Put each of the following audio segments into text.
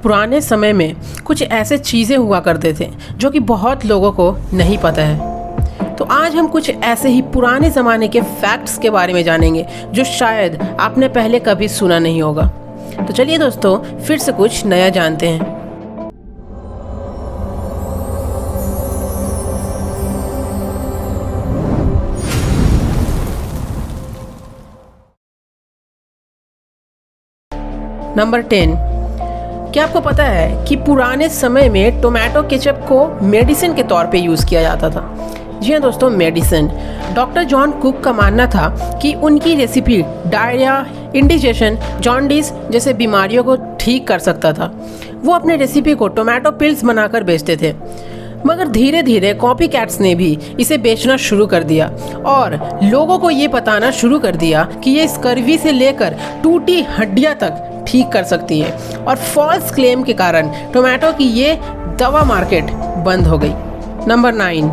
पुराने समय में कुछ ऐसे चीज़ें हुआ करते थे जो कि बहुत लोगों को नहीं पता है। तो आज हम कुछ ऐसे ही पुराने ज़माने के फैक्ट्स के बारे में जानेंगे जो शायद आपने पहले कभी सुना नहीं होगा। तो चलिए दोस्तों, फिर से कुछ नया जानते हैं। नंबर 10, क्या आपको पता है कि पुराने समय में टोमेटो केचप को मेडिसिन के तौर पे यूज़ किया जाता था? जी हाँ दोस्तों, मेडिसिन। डॉक्टर जॉन कुक का मानना था कि उनकी रेसिपी डायरिया, इंडिजेशन, जॉन्डिस जैसे बीमारियों को ठीक कर सकता था। वो अपने रेसिपी को टोमेटो पिल्स बनाकर बेचते थे, मगर धीरे धीरे कॉपी कैट्स ने भी इसे बेचना शुरू कर दिया और लोगों को ये बताना शुरू कर दिया कि ये स्कर्वी से लेकर टूटी हड्डियाँ तक ठीक कर सकती है। और फॉल्स क्लेम के कारण टोमेटो की ये दवा मार्केट बंद हो गई। नंबर 9,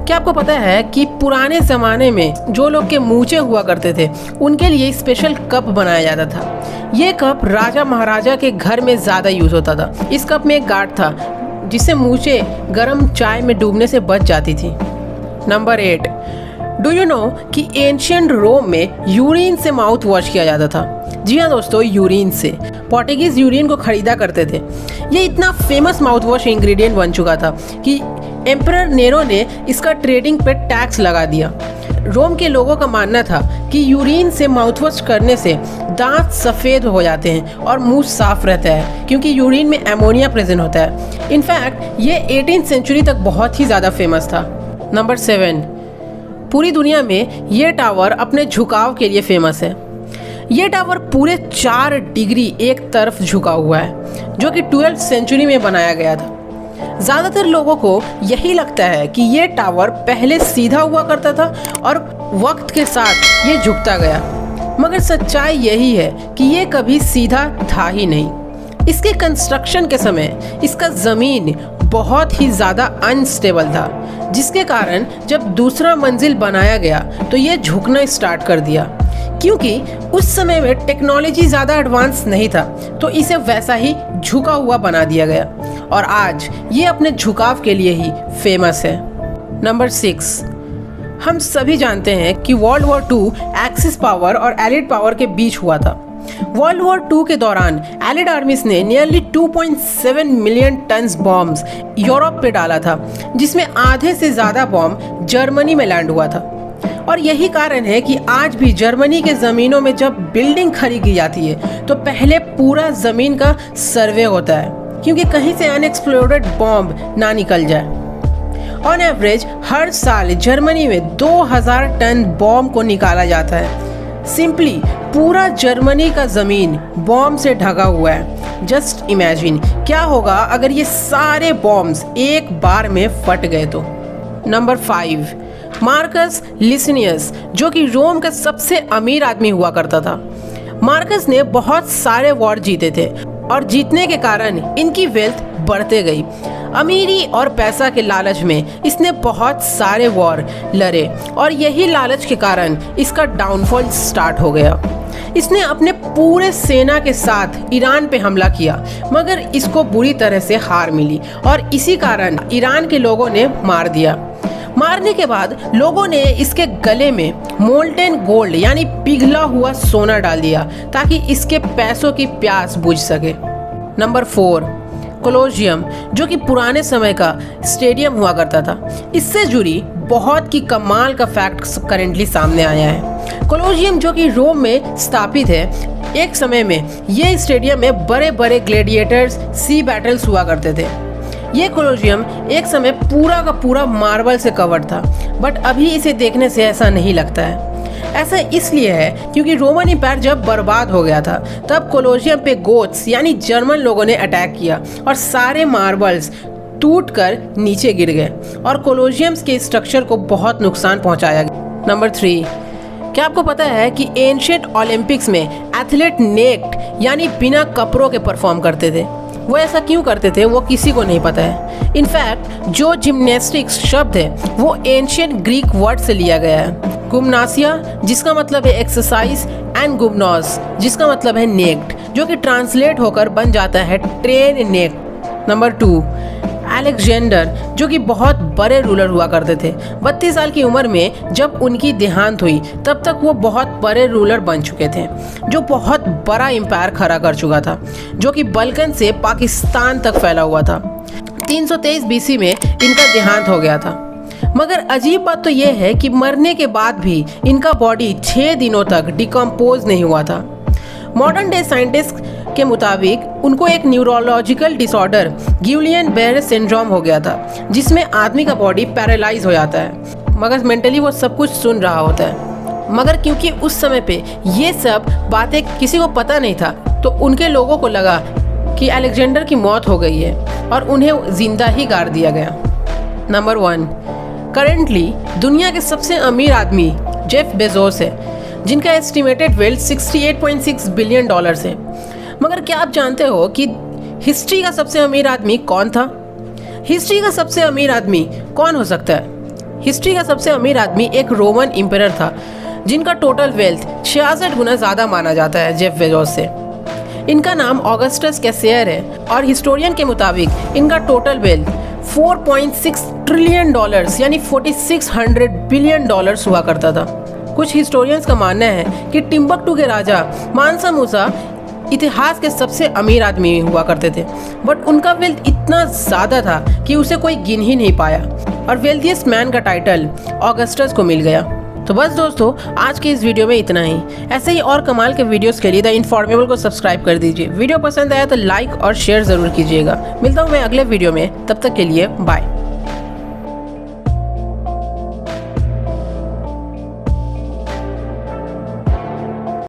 क्या आपको पता है कि पुराने ज़माने में जो लोग के मूंछें हुआ करते थे उनके लिए स्पेशल कप बनाया जाता था। ये कप राजा महाराजा के घर में ज़्यादा यूज़ होता था। इस कप में एक गार्ड था जिससे मूंछें गर्म चाय में डूबने से बच जाती थी। नंबर 8, डू यू नो कि एंशिएंट रोम में यूरिन से माउथ वॉश किया जाता था? जी हाँ दोस्तों, यूरिन से। पोर्टुगीज यूरिन को खरीदा करते थे। ये इतना फेमस माउथ वॉश इंग्रेडिएंट बन चुका था कि एम्परर नेरो ने इसका ट्रेडिंग पे टैक्स लगा दिया। रोम के लोगों का मानना था कि यूरिन से माउथ वॉश करने से दांत सफ़ेद हो जाते हैं और मुंह साफ रहता है, क्योंकि यूरिन में एमोनिया प्रेजेंट होता है। इनफैक्ट ये 18th सेंचुरी तक बहुत ही ज़्यादा फेमस था। नंबर 7, पूरी दुनिया में ये टावर अपने झुकाव के लिए फेमस है। ये टावर पूरे 4 डिग्री एक तरफ झुका हुआ है, जो कि 12th सेंचुरी में बनाया गया था। ज़्यादातर लोगों को यही लगता है कि ये टावर पहले सीधा हुआ करता था और वक्त के साथ ये झुकता गया, मगर सच्चाई यही है कि ये कभी सीधा था ही नहीं। इसके कंस्ट्रक्शन के समय इसका ज़मीन बहुत ही ज़्यादा अनस्टेबल था, जिसके कारण जब दूसरा मंजिल बनाया गया तो ये झुकना स्टार्ट कर दिया। क्योंकि उस समय में टेक्नोलॉजी ज़्यादा एडवांस नहीं था, तो इसे वैसा ही झुका हुआ बना दिया गया और आज ये अपने झुकाव के लिए ही फेमस है। नंबर 6, हम सभी जानते हैं कि वर्ल्ड वॉर 2 एक्सिस पावर और एलिड पावर के बीच हुआ था। वर्ल्ड वॉर 2 के दौरान एलिड आर्मीज ने nearly 2.7 million turns bombs Europe पे डाला था, जिसमें आधे से ज़्यादा बॉम्ब जर्मनी में लैंड हुआ था। और यही कारण है कि आज भी जर्मनी के ज़मीनों में जब बिल्डिंग खरीदी जाती है तो पहले पूरा ज़मीन का सर्वे होता है, क्योंकि कहीं से अनएक्सप्लोडेड बॉम्ब ना निकल जाए। ऑन एवरेज हर साल जर्मनी में 2000 टन बॉम्ब को निकाला जाता है। सिंपली पूरा जर्मनी का ज़मीन बॉम्ब से ढका हुआ है। जस्ट इमेजिन क्या होगा अगर ये सारे बॉम्ब्स एक बार में फट गए तो। नंबर 5, मार्कस लिसिनियस, जो कि रोम का सबसे अमीर आदमी हुआ करता था। मार्कस ने बहुत सारे वॉर जीते थे और जीतने के कारण इनकी वेल्थ बढ़ते गई। अमीरी और पैसा के लालच में इसने बहुत सारे वॉर लड़े और यही लालच के कारण इसका डाउनफॉल स्टार्ट हो गया। इसने अपने पूरे सेना के साथ ईरान पे हमला किया, मगर इसको बुरी तरह से हार मिली और इसी कारण ईरान के लोगों ने मार दिया। मारने के बाद लोगों ने इसके गले में मोल्टेन गोल्ड यानी पिघला हुआ सोना डाल दिया ताकि इसके पैसों की प्यास बुझ सके। नंबर 4, कोलोजियम, जो कि पुराने समय का स्टेडियम हुआ करता था। इससे जुड़ी बहुत ही कमाल का फैक्ट करेंटली सामने आया है। कोलोजियम, जो कि रोम में स्थापित है, एक समय में ये स्टेडियम में बड़े बड़े ग्लैडिएटर्स सी बैटल्स हुआ करते थे। ये कोलोजियम एक समय पूरा का पूरा मार्बल से कवर्ड था, बट अभी इसे देखने से ऐसा नहीं लगता है। ऐसा इसलिए है क्योंकि रोमन एम्पायर जब बर्बाद हो गया था तब कोलोजियम पे गोथ्स यानी जर्मन लोगों ने अटैक किया और सारे मार्बल्स टूटकर नीचे गिर गए और कोलोजियम्स के स्ट्रक्चर को बहुत नुकसान पहुंचाया गया। नंबर 3, क्या आपको पता है कि एंशिएंट ओलंपिक्स में एथलीट नेक्ड यानी बिना कपड़ों के परफॉर्म करते थे? वो ऐसा क्यों करते थे वो किसी को नहीं पता है। इनफैक्ट जो जिम्नास्टिक्स शब्द है वो एंशिएंट ग्रीक वर्ड से लिया गया है। गुमनासिया जिसका मतलब है एक्सरसाइज एंड गुमनॉस जिसका मतलब है नेक्ड, जो कि ट्रांसलेट होकर बन जाता है ट्रेन नेक्ड। नंबर 2, अलेक्जेंडर जो कि बहुत बड़े रूलर हुआ करते थे। 32 साल की उम्र में जब उनकी देहांत हुई तब तक वो बहुत बड़े रूलर बन चुके थे, जो बहुत बड़ा एम्पायर खड़ा कर चुका था, जो कि बल्कन से पाकिस्तान तक फैला हुआ था। 323 BC में इनका देहांत हो गया था। मगर अजीब बात तो ये है कि मरने के बाद भी इनका बॉडी 6 दिनों तक डिकम्पोज नहीं हुआ था। मॉडर्न डे साइंटिस्ट के मुताबिक उनको एक न्यूरोलॉजिकल डिसऑर्डर गिलियन-बेरे सिंड्रोम हो गया था, जिसमें आदमी का बॉडी पैरालाइज हो जाता है मगर मेंटली वो सब कुछ सुन रहा होता है। मगर क्योंकि उस समय पे ये सब बातें किसी को पता नहीं था, तो उनके लोगों को लगा कि अलेक्जेंडर की मौत हो गई है और उन्हें जिंदा ही गाड़ दिया गया। नंबर 1, करेंटली दुनिया के सबसे अमीर आदमी जेफ बेजोस है, जिनका एस्टिमेटेड वेल्थ $68.6 बिलियन है। मगर क्या आप जानते हो कि हिस्ट्री का सबसे अमीर आदमी कौन था? हिस्ट्री का सबसे अमीर आदमी कौन हो सकता है? हिस्ट्री का सबसे अमीर आदमी एक रोमन एम्परर था, जिनका टोटल वेल्थ 66 गुना ज़्यादा माना जाता है जेफ बेजोस से। इनका नाम ऑगस्टस कैसियर है और हिस्टोरियन के मुताबिक इनका टोटल वेल्थ $4.6 ट्रिलियन यानी $4600 बिलियन हुआ करता था। कुछ हिस्टोरियंस का मानना है कि टिम्बकटू के राजा मानसा मूसा इतिहास के सबसे अमीर आदमी हुआ करते थे, बट उनका वेल्थ इतना ज़्यादा था कि उसे कोई गिन ही नहीं पाया और वेल्थिएस्ट मैन का टाइटल ऑगस्टस को मिल गया। तो बस दोस्तों, आज के इस वीडियो में इतना ही। ऐसे ही और कमाल के वीडियोस के लिए द इन्फॉर्मेबल को सब्सक्राइब कर दीजिए। वीडियो पसंद आया तो लाइक और शेयर ज़रूर कीजिएगा। मिलता हूँ मैं अगले वीडियो में, तब तक के लिए बाय।